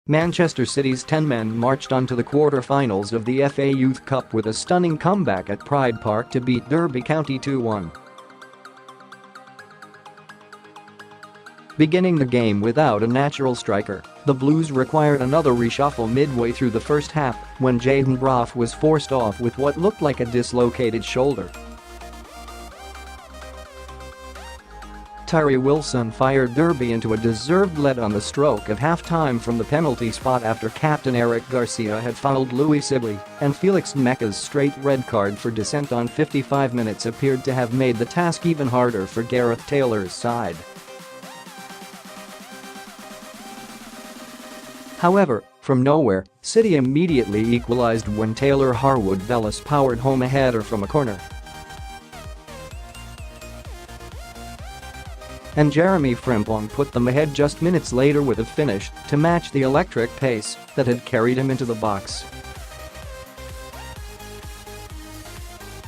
Manchester City's 10 men marched on to the quarter-finals of the FA Youth Cup with a stunning comeback at Pride Park to beat Derby County 2-1. Beginning the game without a natural striker, the Blues required another reshuffle midway through the first half when Jayden Braaf was forced off with what looked like a dislocated shoulder. Tyree Wilson fired Derby into a deserved lead on the stroke of half-time from the penalty spot after captain Eric Garcia had fouled Louie Sibley, and Felix Nmecha's straight red card for dissent on 55 minutes appeared to have made the task even harder for Gareth Taylor's side. However, from nowhere, City immediately equalised when Taylor Harwood-Bellis powered home a header from a corner. And Jeremie Frimpong put them ahead just minutes later with a finish to match the electric pace that had carried him into the box.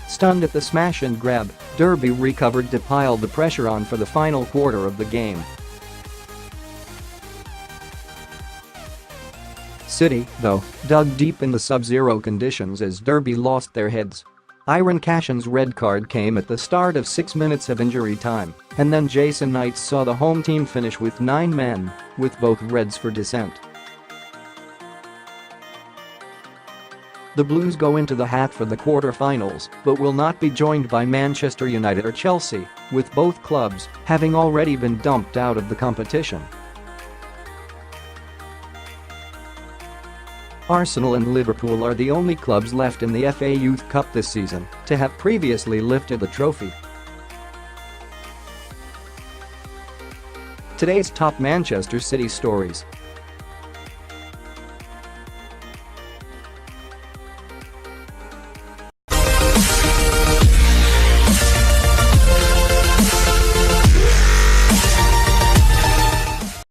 Stunned at the smash and grab, Derby recovered to pile the pressure on for the final quarter of the game. City, though, dug deep in the sub-zero conditions as Derby lost their heads. Eiran Cashin's red card came at the start of 6 minutes of injury time, and then Jason Knights saw the home team finish with 9 men, with both reds for dissent. The Blues go into the hat for the quarter-finals but will not be joined by Manchester United or Chelsea, with both clubs having already been dumped out of the competition. Arsenal and Liverpool are the only clubs left in the FA Youth Cup this season to have previously lifted the trophy. Today's top Manchester City stories.